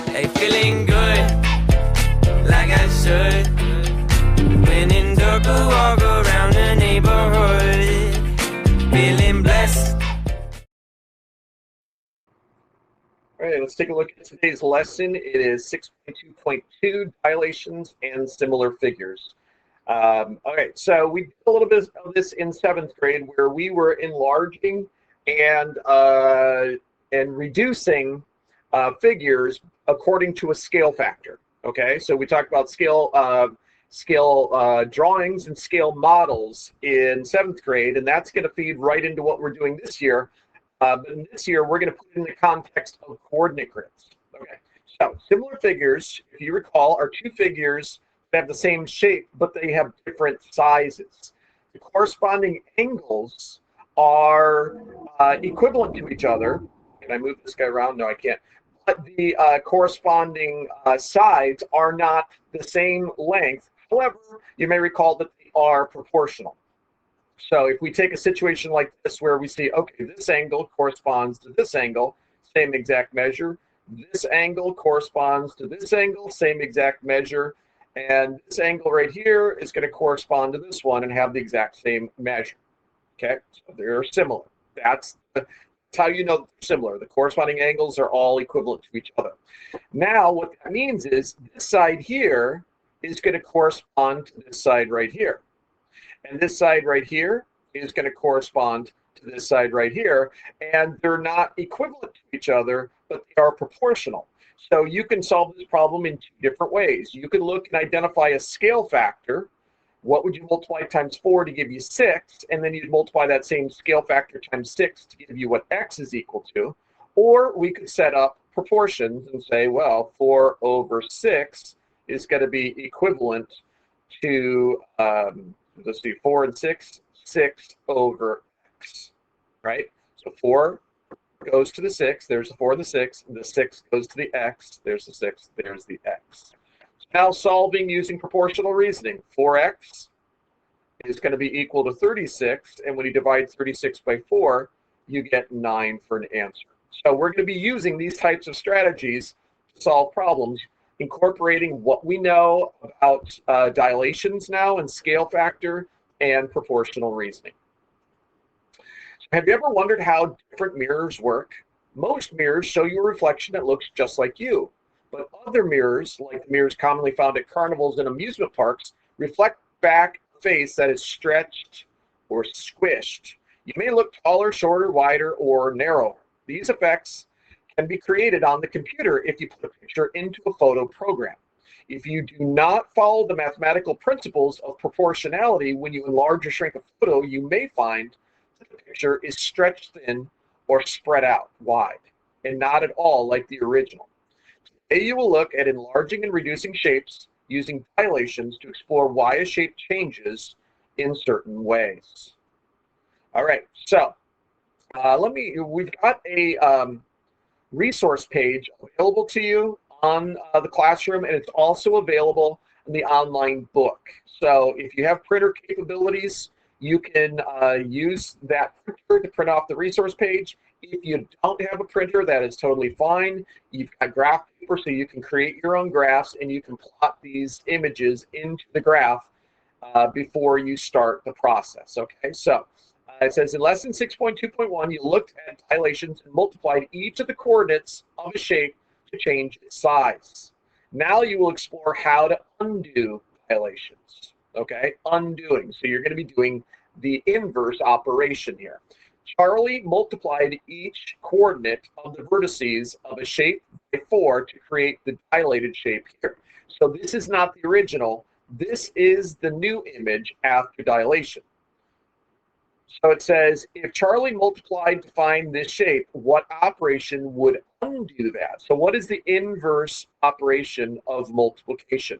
Hey, feeling good, like I should. When in dark, I walk around the neighborhood, feeling blessed. All right, let's take a look at today's lesson. It is 6.2.2, dilations and similar figures. All right, so we did a little bit of this in 7th grade where we were enlarging and reducing figures according to a scale factor. Okay, so we talked about scale drawings and scale models in 7th grade, and that's going to feed right into what we're doing this year. But this year, we're going to put it in the context of coordinate grids. Okay, so similar figures, if you recall, are two figures that have the same shape, but they have different sizes. The corresponding angles are equivalent to each other. Can I move this guy around? No, I can't. But the corresponding sides are not the same length. However, you may recall that they are proportional. So if we take a situation like this where we see, okay, this angle corresponds to this angle, same exact measure. This angle corresponds to this angle, same exact measure. And this angle right here is going to correspond to this one and have the exact same measure. Okay, so they're similar. That's how you know they're similar. The corresponding angles are all equivalent to each other. Now, what that means is this side here is going to correspond to this side right here. And this side right here is going to correspond to this side right here. And they're not equivalent to each other, but they are proportional. So you can solve this problem in two different ways. You can look and identify a scale factor. What would you multiply times 4 to give you 6? And then you'd multiply that same scale factor times 6 to give you what x is equal to. Or we could set up proportions and say, well, 4 over 6 is going to be equivalent to, let's see, 4 and 6, 6 over x, right? So 4 goes to the 6, there's the 4 and the 6 goes to the x, there's the 6, there's the x. Now solving using proportional reasoning, 4x is going to be equal to 36, and when you divide 36 by 4, you get 9 for an answer. So we're going to be using these types of strategies to solve problems, incorporating what we know about dilations now and scale factor and proportional reasoning. Have you ever wondered how different mirrors work? Most mirrors show you a reflection that looks just like you, but other mirrors, like the mirrors commonly found at carnivals and amusement parks, reflect back a face that is stretched or squished. You may look taller, shorter, wider, or narrower. These effects can be created on the computer if you put a picture into a photo program. If you do not follow the mathematical principles of proportionality when you enlarge or shrink a photo, you may find that the picture is stretched thin or spread out wide, and not at all like the original. Today you will look at enlarging and reducing shapes using dilations to explore why a shape changes in certain ways. All right, so we've got a resource page available to you on the classroom, and it's also available in the online book. So if you have printer capabilities, you can use that printer to print off the resource page. If you don't have a printer, that is totally fine. You've got graph paper, so you can create your own graphs, and you can plot these images into the graph before you start the process. Okay, so it says in lesson 6.2.1, you looked at dilations and multiplied each of the coordinates of a shape to change its size. Now you will explore how to undo dilations. Okay, undoing. So you're going to be doing the inverse operation here. Charlie multiplied each coordinate of the vertices of a shape by 4 to create the dilated shape here. So this is not the original. This is the new image after dilation. So it says, if Charlie multiplied to find this shape, what operation would undo that? So what is the inverse operation of multiplication?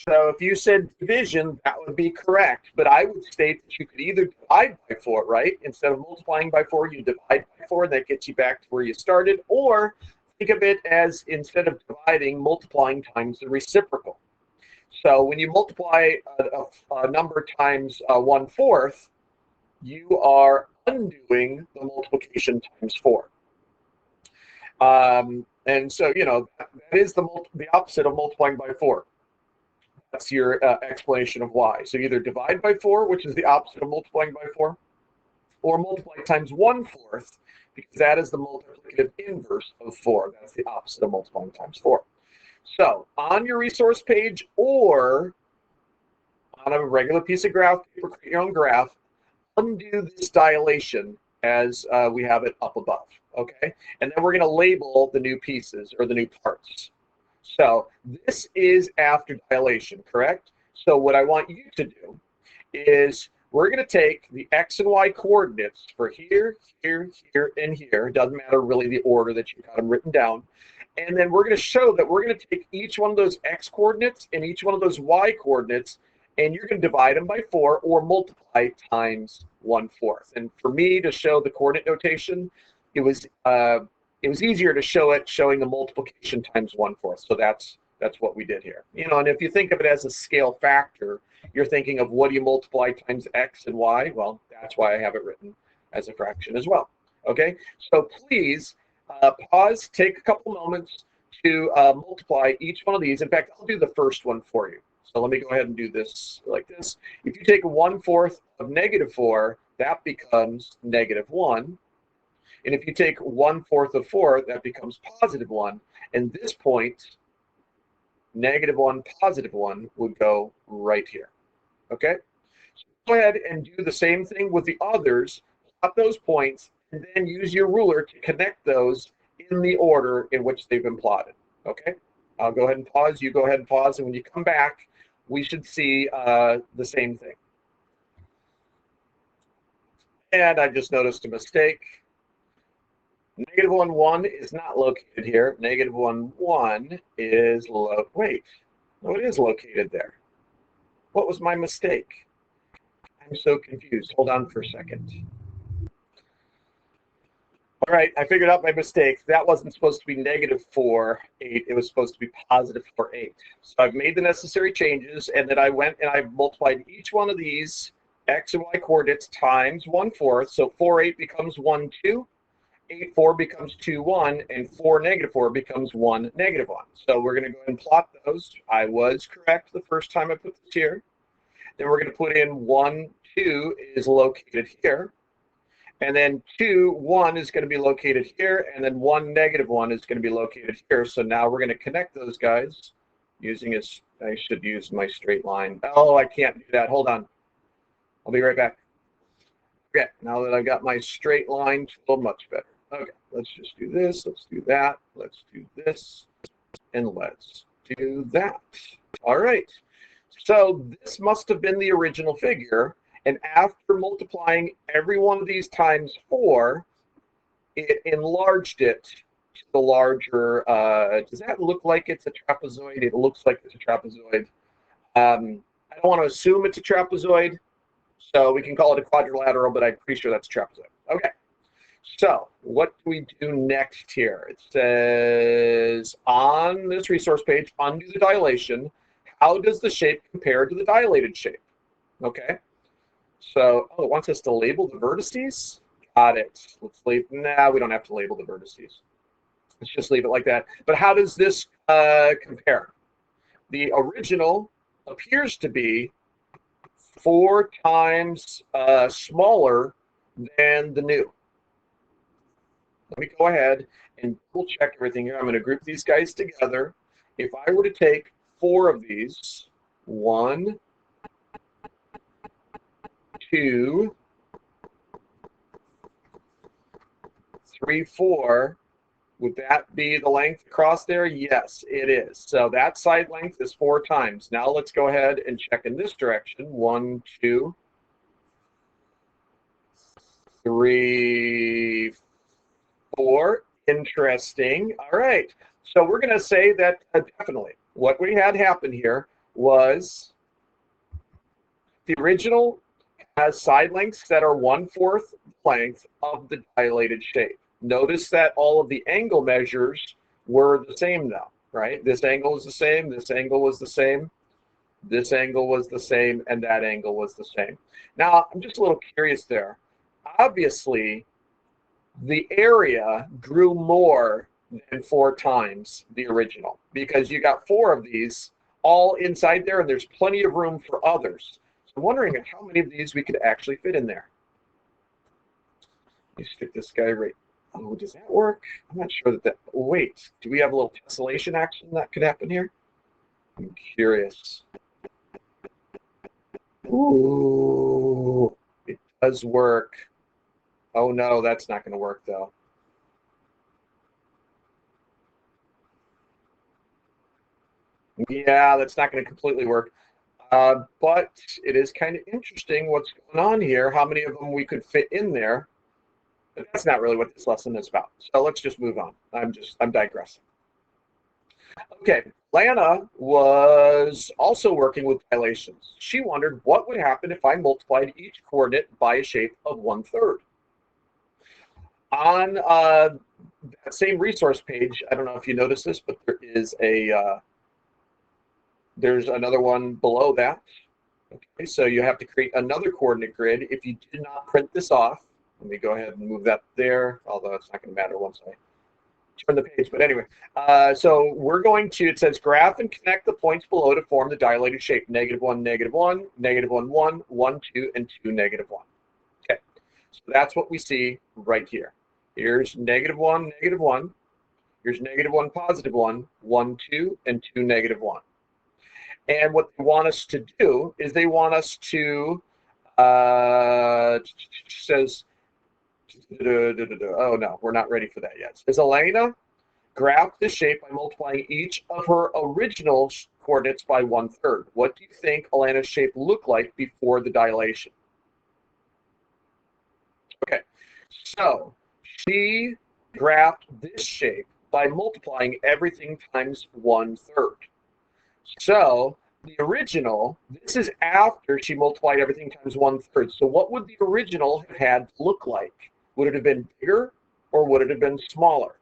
So if you said division, that would be correct. But I would state that you could either divide by 4, right? Instead of multiplying by 4, you divide by 4. That gets you back to where you started. Or think of it as, instead of dividing, multiplying times the reciprocal. So when you multiply a number times 1/4, you are undoing the multiplication times 4. And so, that is the opposite of multiplying by 4. That's your explanation of why. So either divide by 4, which is the opposite of multiplying by 4, or multiply times 1/4, because that is the multiplicative inverse of 4. That's the opposite of multiplying times 4. So on your resource page or on a regular piece of graph paper, create your own graph, undo this dilation as we have it up above, okay? And then we're going to label the new pieces or the new parts. So this is after dilation, correct? So what I want you to do is we're going to take the X and Y coordinates for here, here, here, and here. It doesn't matter really the order that you got them written down. And then we're going to show that we're going to take each one of those X coordinates and each one of those Y coordinates, and you're going to divide them by 4 or multiply times 1/4. And for me to show the coordinate notation, it was easier to show it showing the multiplication times 1/4. So that's what we did here. And if you think of it as a scale factor, you're thinking of what do you multiply times X and Y? Well, that's why I have it written as a fraction as well. Okay, so please pause, take a couple moments to multiply each one of these. In fact, I'll do the first one for you. So let me go ahead and do this like this. If you take 1/4 of -4, that becomes -1. And if you take 1/4 of 4, that becomes +1. And this point, -1, +1 would go right here. Okay? So go ahead and do the same thing with the others. Plot those points, and then use your ruler to connect those in the order in which they've been plotted. Okay? I'll go ahead and pause. You go ahead and pause. And when you come back, we should see the same thing. And I just noticed a mistake. -1, 1 is not located here. -1, 1 is wait, no, it is located there. What was my mistake? I'm so confused. Hold on for a second. All right, I figured out my mistake. That wasn't supposed to be -4/8. It was supposed to be +4/8. So I've made the necessary changes, and then I went and I multiplied each one of these X and Y coordinates times 1/4. So 4/8 becomes 1/2. 8/4 becomes 2/1, and 4-4 becomes 1-1. So we're going to go ahead and plot those. I was correct the first time I put this here. Then we're going to put in 1, 2 is located here. And then 2, 1 is going to be located here. And then 1-1 is going to be located here. So now we're going to connect those guys using I should use my straight line. Oh, I can't do that. Hold on. I'll be right back. Okay, now that I've got my straight line tool, much better. Okay, let's just do this, let's do that, let's do this, and let's do that. All right, so this must have been the original figure, and after multiplying every one of these times 4, it enlarged it to the larger, does that look like it's a trapezoid? It looks like it's a trapezoid. I don't want to assume it's a trapezoid, so we can call it a quadrilateral, but I'm pretty sure that's a trapezoid. Okay. So what do we do next here? It says on this resource page, undo the dilation. How does the shape compare to the dilated shape? Okay. So, it wants us to label the vertices. Got it. Let's label. Nah, we don't have to label the vertices. Let's just leave it like that. But how does this compare? The original appears to be 4 times smaller than the new. Let me go ahead and double check everything here. I'm going to group these guys together. If I were to take 4 of these, 1, 2, 3, 4, would that be the length across there? Yes, it is. So that side length is 4 times. Now let's go ahead and check in this direction. 1, 2, 3, 4. Interesting. All right. So we're going to say that definitely what we had happen here was the original has side lengths that are 1/4 length of the dilated shape. Notice that all of the angle measures were the same though, right? This angle was the same, this angle was the same, this angle was the same, and that angle was the same. Now, I'm just a little curious there. obviously the area grew more than 4 times the original, because you got 4 of these all inside there, and there's plenty of room for others. So I'm wondering how many of these we could actually fit in there. Let me stick this guy right. Oh, does that work? I'm not sure that wait, do we have a little tessellation action that could happen here? I'm curious. Ooh, it does work. Oh no, that's not going to work though. Yeah, that's not going to completely work. But it is kind of interesting what's going on here, how many of them we could fit in there. But that's not really what this lesson is about. So let's just move on. I'm digressing. Okay, Lana was also working with dilations. She wondered what would happen if I multiplied each coordinate by a shape of 1/3. On that same resource page, I don't know if you noticed this, but there is there's another one below that. Okay, so you have to create another coordinate grid. If you did not print this off, let me go ahead and move that there, although it's not going to matter once I turn the page. But anyway, so we're going to, it says graph and connect the points below to form the dilated shape, -1, -1, -1, 1, 1, 2, and 2, -1. Okay, so that's what we see right here. Here's -1, -1. Here's -1, +1, 1, 2, and 2, -1. And what they want us to do is they want us to, says, oh no, we're not ready for that yet. Says Elena graphed the shape by multiplying each of her original coordinates by 1/3. What do you think Elena's shape looked like before the dilation? Okay, so she graphed this shape by multiplying everything times 1/3. So the original, this is after she multiplied everything times 1/3. So what would the original have had to look like? Would it have been bigger or would it have been smaller?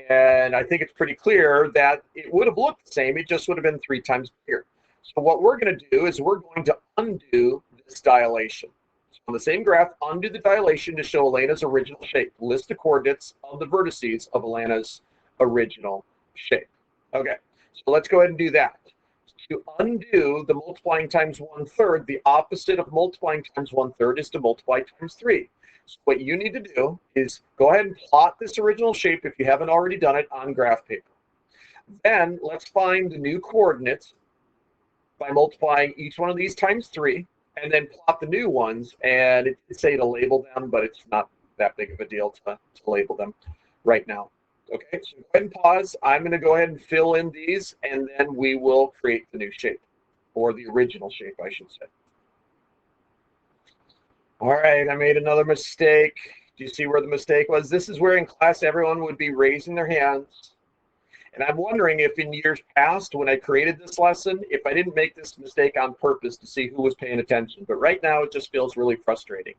And I think it's pretty clear that it would have looked the same. It just would have been 3 times bigger. So what we're going to do is we're going to undo this dilation. So on the same graph, undo the dilation to show Elena's original shape. List the coordinates of the vertices of Elena's original shape. Okay, so let's go ahead and do that. To undo the multiplying times 1/3, the opposite of multiplying times 1/3 is to multiply times 3. So what you need to do is go ahead and plot this original shape if you haven't already done it on graph paper. Then let's find the new coordinates by multiplying each one of these times 3, and then plot the new ones. And it did say to label them, but it's not that big of a deal to label them right now. Okay, so go ahead and pause. I'm going to go ahead and fill in these, and then we will create the new shape, or the original shape, I should say. All right, I made another mistake. Do you see where the mistake was? This is where in class everyone would be raising their hands. And I'm wondering if in years past, when I created this lesson, if I didn't make this mistake on purpose to see who was paying attention. But right now, it just feels really frustrating.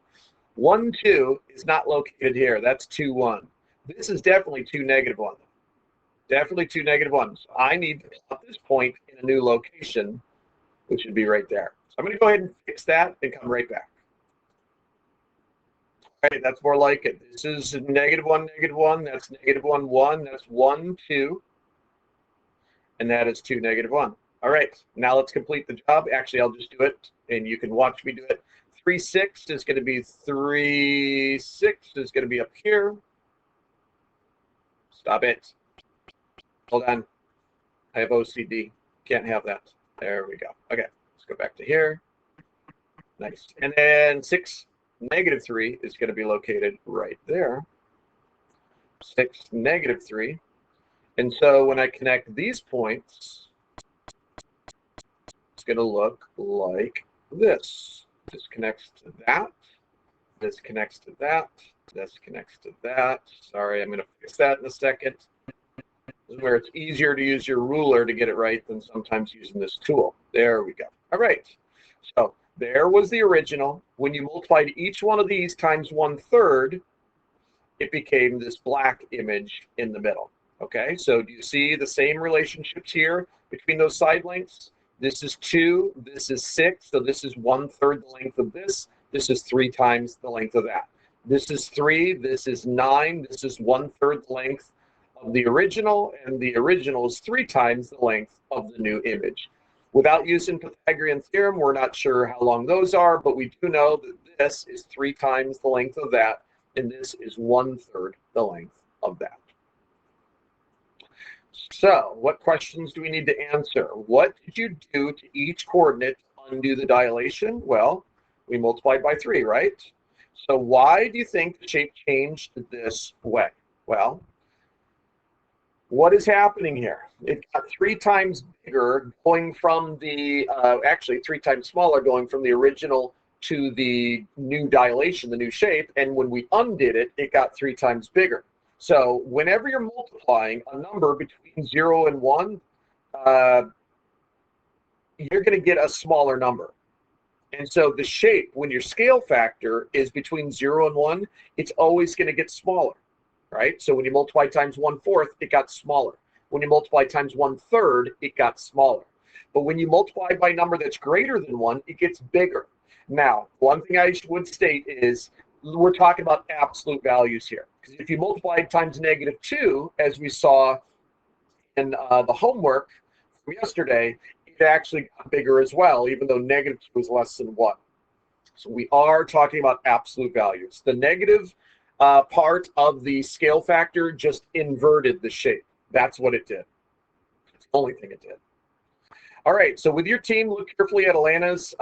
1, 2 is not located here. That's 2, 1. This is definitely 2, -1. Definitely 2, -1. So I need to plot this point in a new location, which would be right there. So I'm going to go ahead and fix that and come right back. All right, that's more like it. This is -1, -1. That's -1, 1. That's 1, 2. And that is 2, -1. All right, now let's complete the job. Actually, I'll just do it, and you can watch me do it. 3, 6 is going to be 3, 6 is going to be up here. Stop it. Hold on. I have OCD. Can't have that. There we go. Okay, let's go back to here. Nice. And then 6, -3 is going to be located right there. 6, -3. And so when I connect these points, it's going to look like this. This connects to that. This connects to that. This connects to that. Sorry, I'm going to fix that in a second. This is where it's easier to use your ruler to get it right than sometimes using this tool. There we go. All right. So there was the original. When you multiplied each one of these times 1/3, it became this black image in the middle. Okay, so do you see the same relationships here between those side lengths? This is 2, this is 6, so this is 1/3 the length of this. This is 3 times the length of that. This is 3, this is 9, this is 1/3 the length of the original, and the original is 3 times the length of the new image. Without using Pythagorean theorem, we're not sure how long those are, but we do know that this is 3 times the length of that, and this is 1/3 the length of that. So, what questions do we need to answer? What did you do to each coordinate to undo the dilation? Well, we multiplied by 3, right? So why do you think the shape changed this way? Well, what is happening here? It got 3 times bigger going from the, actually 3 times smaller going from the original to the new dilation, the new shape, and when we undid it, it got 3 times bigger. So whenever you're multiplying a number between 0 and 1, you're going to get a smaller number. And so the shape, when your scale factor is between 0 and 1, it's always going to get smaller, right? So when you multiply times 1/4, it got smaller. When you multiply times 1/3, it got smaller. But when you multiply by a number that's greater than 1, it gets bigger. Now, one thing I would state is we're talking about absolute values here. Because if you multiply times -2, as we saw in the homework from yesterday, it actually got bigger as well, even though -2 is less than 1. So we are talking about absolute values. The negative part of the scale factor just inverted the shape. That's what it did. It's the only thing it did. All right, so with your team, look carefully at Alana's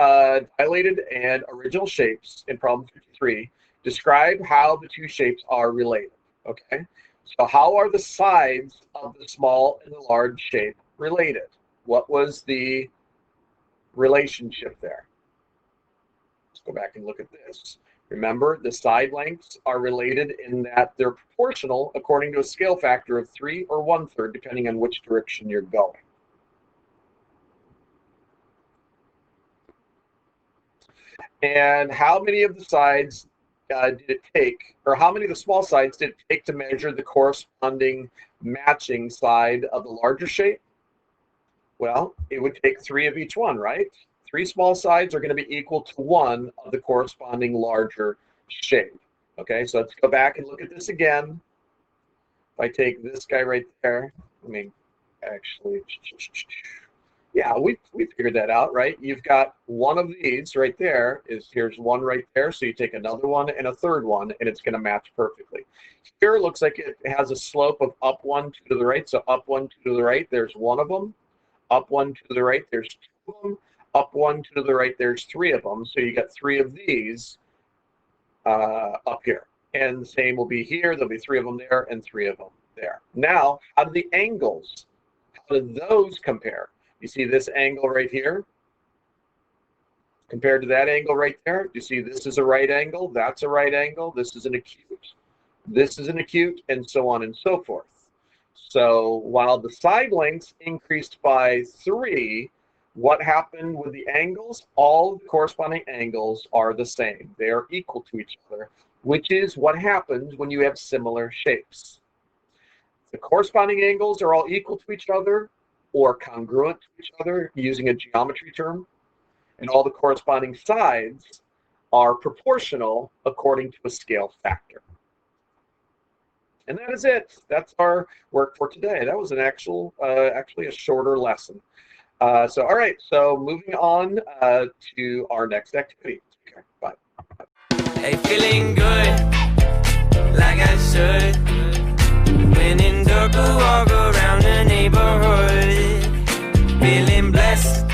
dilated and original shapes in problem 53. Describe how the 2 shapes are related, okay? So how are the sides of the small and the large shape related? What was the relationship there? Let's go back and look at this. Remember, the side lengths are related in that they're proportional according to a scale factor of 3 or 1/3, depending on which direction you're going. And how many of the sides did it take, or how many of the small sides did it take to measure the corresponding matching side of the larger shape? Well, it would take 3 of each one, right? 3 small sides are going to be equal to 1 of the corresponding larger shape. Okay, so let's go back and look at this again. If I take this guy right there, I mean, actually, yeah, we figured that out, right? You've got one of these right there. Here's one right there. So you take another one and a third one, and it's going to match perfectly. Here it looks like it has a slope of up 1, 2 to the right. So up 1, 2 to the right, there's one of them. Up 1, 2 to the right, there's 2 of them. Up 1, 2 to the right, there's 3 of them. So you got 3 of these up here. And the same will be here. There'll be 3 of them there and 3 of them there. Now, how do the angles, how do those compare? You see this angle right here compared to that angle right there? You see this is a right angle, that's a right angle, this is an acute, this is an acute, and so on and so forth. So while the side lengths increased by 3, what happened with the angles? All the corresponding angles are the same. They are equal to each other, which is what happens when you have similar shapes. The corresponding angles are all equal to each other or congruent to each other using a geometry term, and all the corresponding sides are proportional according to a scale factor. And that is it. That's our work for today. That was an actually a shorter lesson. So all right, so moving on to our next activity. Okay, bye. Hey, feeling good, like I should. When in dark, I walk around the neighborhood, feeling blessed.